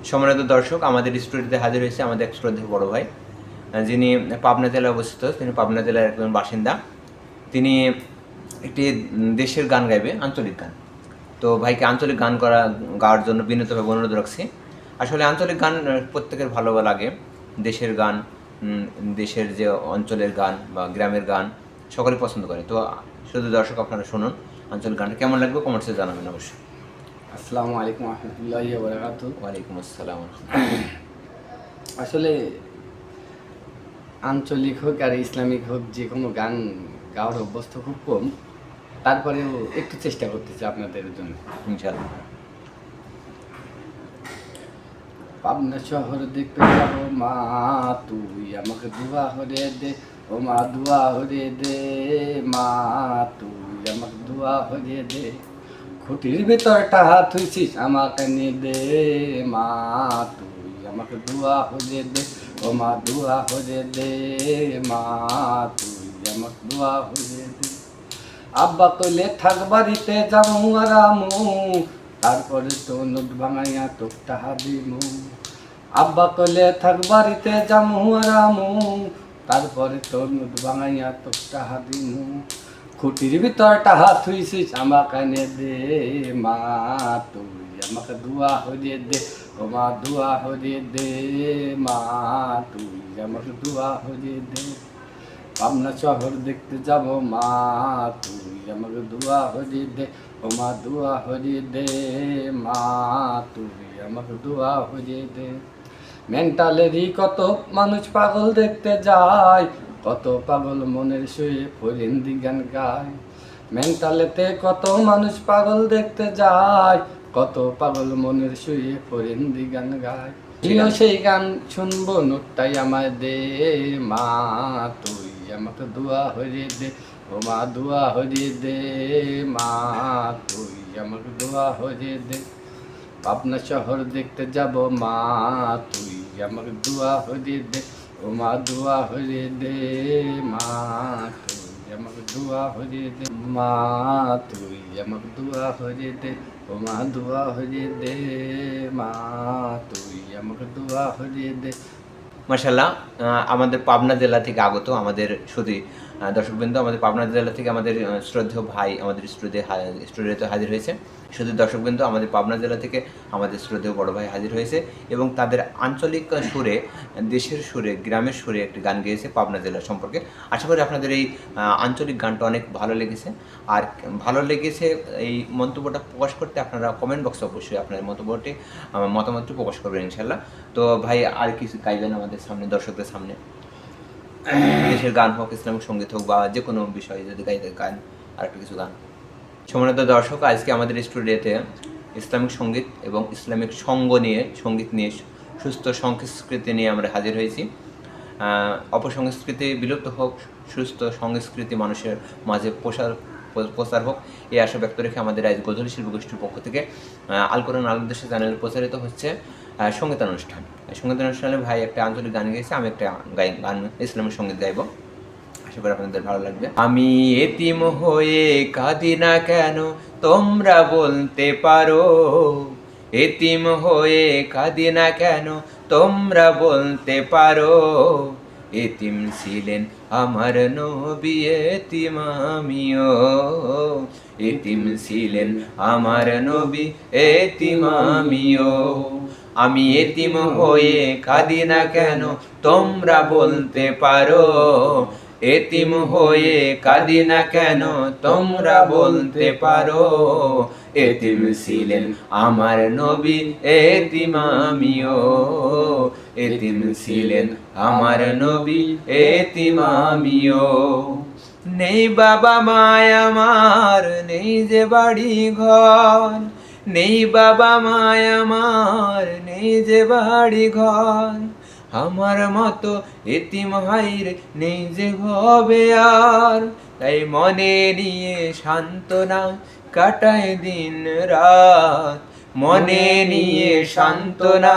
সম্মানিত দর্শক, আমাদের স্টুডিওতে হাজির হয়েছে আমাদের এক শ্রদ্ধেয় বড় ভাই, যিনি পাবনা জেলায় অবস্থিত। তিনি পাবনা জেলার একজন বাসিন্দা। তিনি একটি দেশের গান গাইবে, আঞ্চলিক গান। তো ভাইকে আঞ্চলিক গান গাওয়ার জন্য বিনীতভাবে অনুরোধ রাখছি। আসলে আঞ্চলিক গান প্রত্যেকের ভালো লাগে। দেশের গান, দেশের যে অঞ্চলের গান বা গ্রামের গান সকলে পছন্দ করে। তো শুধু দর্শক আপনারা শুনুন আঞ্চলিক গানটা কেমন লাগবে, কমেন্টসে জানাবেন অবশ্যই। আসসালামু আলাইকুম রহমতুল্লাহি ওয়া বারাকাতুহু। ওয়ালাইকুম আসসালাম। আসলে আঞ্চলিক হোক আর ইসলামিক হোক, যে কোনো গান গাওয়ার অভ্যস্ত খুব কম, তারপরেও একটু চেষ্টা করতেছি আপনাদের জন্য। ইনশাআল্লাহ। পাবনা শহর দেখতে যাব মা, তুই আমাকে দুয়া হরে দে, ও মা দুয়া হরে দে, মা তুই আমাকে দুয়া হরে দে। খুঁটির ভিতরটা হাত হইছিস আমাকে নিয়ে দে, মা তুই আমাকে দুয়া হরে দে, ও মা দুয়া হরে দে, মা তুই আমাকে দুয়া হরে দে। আব্বা কইলে থাক বাড়িতে যাবো আরামু, তারপরে তো নোট ভাঙাইয়া তোক টাহা দিমু। আব্বা কইলে থাক বাড়িতে যাবো আরামু, তারপরে তো নোট ভাঙাইয়া তোক টাহা দিমু। খুঁটির ভিতর টাহা থুইছিস আমাকে নে দে, মা তুই আমাকে দুয়া হরিয়ে দে, ও মা দুয়া হরিয়ে দে, মা তুই আমাকে দুয়া হরিয়ে দে। পাবনা শহর দেখতে যাব মা, তুই আমাকে দুয়া হরিয়ে দে, ও মা দুয়া হরিয়ে দে, মা তুই আমাকে দুয়া হরিয়ে দে। মেন্টালেরই কত মানুষ পাগল দেখতে যায়, কত পাগল মনের শুয়ে ফরিন্দি গান গায়। মেন্টালেতে কত মানুষ পাগল দেখতে যায়, কত পাগল মনের শুয়ে ফরিন্দি গান গায়। প্রিয় সেই গান শুনবো, নোটটাই আমায় দে, মা তুই আমাকে দুয়া হরিয়ে দে, ও মা দুয়া হরিয়ে দে, মা তুই আমাকে দুয়া হরিয়ে দে। পাবনা শহর দেখতে যাব মা, তুই আমাকে দুয়া হরিয়ে দে, ও মা দুয়া হরিয়ে দে, মা তুই আমাকে দুয়া হরিয়ে দে, মা তুই আমাকে দুয়া হরিয়ে দে, ও মা দুয়া হরিয়ে দে, মা তুই আমাকে দুয়া হরিয়ে দে। মাশাআল্লাহ। আমাদের পাবনা জেলা থেকে আগত আমাদের শুধু দর্শকবৃন্দ, আমাদের পাবনা জেলা থেকে আমাদের শ্রদ্ধেয় ভাই আমাদের স্টুডিওতে হাজির হয়েছে। শুধু দর্শকবৃন্দ, আমাদের পাবনা জেলা থেকে আমাদের শ্রদ্ধেয় বড় ভাই হাজির হয়েছে এবং তাদের আঞ্চলিক সুরে, দেশের সুরে, গ্রামের সুরে একটি গান গেয়েছে পাবনা জেলা সম্পর্কে। আশা করি আপনাদের এই আঞ্চলিক গানটা অনেক ভালো লেগেছে। আর ভালো লেগেছে এই মন্তব্যটা প্রকাশ করতে আপনারা কমেন্ট বক্সে অবশ্যই আপনার মতামতটি প্রকাশ করবেন ইনশাল্লাহ। তো ভাই আর কিছু গাইবেন আমাদের সামনে, দর্শকদের সামনে? দেশের গান হোক, ইসলামিক সঙ্গীত হোক, বা যে কোনো বিষয়ে যদি গাইতে গান, আর একটা কিছু গান। সম্মানিত দর্শক, আজকে আমাদের স্টুডিওতে ইসলামিক সঙ্গীত এবং ইসলামিক সঙ্গীত নিয়ে সুস্থ সংস্কৃতি নিয়ে আমরা হাজির হয়েছি। অপসংস্কৃতি বিলুপ্ত হোক, সুস্থ সংস্কৃতি মানুষের মাঝে প্রচার হোক, এই আশা ব্যক্ত রেখে আমাদের আজ গজল শিল্পী গোষ্ঠীর পক্ষ থেকে আল কোরআন আল দেশে চ্যানেলে প্রচারিত হচ্ছে সঙ্গীতানুষ্ঠান। সঙ্গীতানুষ্ঠানে ভাই একটা আঞ্চলিক গান গেয়েছে, আমি একটা গান ইসলামিক সঙ্গীত গাইব। আশা করি আপনাদের ভালো লাগবে। আমি এতিম হয়ে কাঁদি না কেন, তোমরা বলতে পারো। এতিম হয়ে কাঁদি না কেন, তোমরা বলতে পারো। এতিম ছিলেন আমার নবী, এতিম আমিও। এতিম ছিলেন আমার নবী, এতিম আমিও। আমি এতিম হয়ে কাঁদি না কেন, তোমরা বলতে পারো। এতিম হয়ে কাঁদি না কেন, তোমরা বলতে পারো। এতিম ছিলেন আমার নবী, এতিম আমিও। এতিম ছিলেন আমার নবী, এতিম আমিও। নেই বাবা মায় আমার, নেই যে বাড়ি ঘর। নেই বাবা মায় আমার, নেই যে বাড়ি ঘর। আমার মতো এতিম হাইরে নেই যে হবে আর। তাই মনে নিয়ে সান্ত্বনা কাটায় দিন রাত। মনে নিয়ে সান্ত্বনা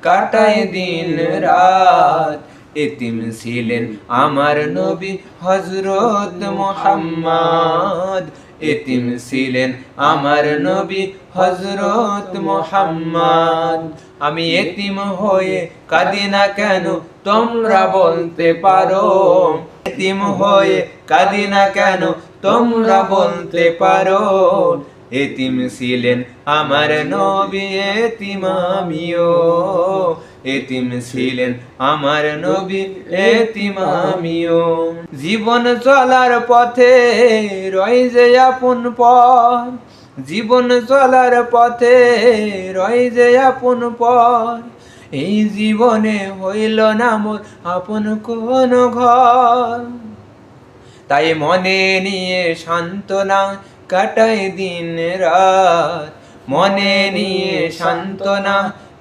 কাটায় দিন রাত। এতিম ছিলেন আমার নবী হযরত মুহাম্মদ। এতিম ছিলেন আমার নবী হযরত মুহাম্মদ। আমি এতিম হয়ে কাঁদি না কেন তোমরা বলতে পারো, এতিম হয়ে কাঁদি না কেন তোমরা বলতে পারো। এতিম ছিলেন আমার নবী এতিম আমিও, এতিম ছিলেন আমার নবী এতিম আমিও। জীবন চলার পথে রয় যে আপন পর, জীবন চলার পথে রয় যে আপন পর। এই জীবনে হইল না মোর আপন কোন ঘর, তাই মনে নিয়ে সান্ত্বনা কাটাই দিন রাত, মনে নিয়ে সান্ত্বনা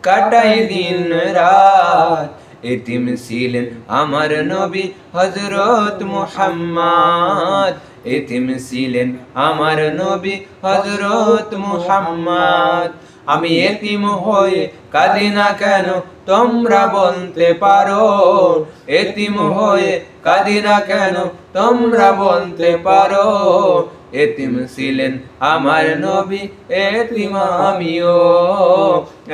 কাটাই দিন রাত। এতিম ছিলেন আমার নবী হযরত মুহাম্মদ, এতিম ছিলেন আমার নবী হযরত মুহাম্মদ। আমি এতিম হয়ে কাঁদি না কেন তোমরা বলতে পারো, এতিম হয়ে কাঁদি না কেন তোমরা বলতে পারো। এতিম ছিলেন আমার নবী এতিম আমিও,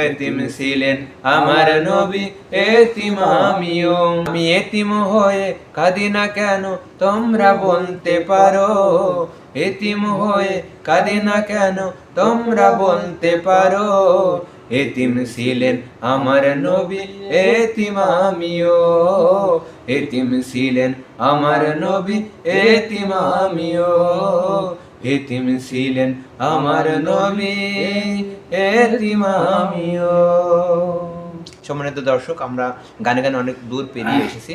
এতিম ছিলেন আমার নবী এতিম আমিও। আমি এতিম হয়ে কাঁদি না কেন তোমরা বলতে পারো, এতিম হয়ে কাঁদি না কেন তোমরা বলতে পারো। এতিম ছিলেন আমার নবী এতিম আমিও, এতিম ছিলেন আমার নবী এতিম আমিও, এতিম ছিলেন আমার নবী এতিম আমিও। সম্মানিত দর্শক, আমরা গানে গানে অনেক দূর পেরিয়ে এসেছি।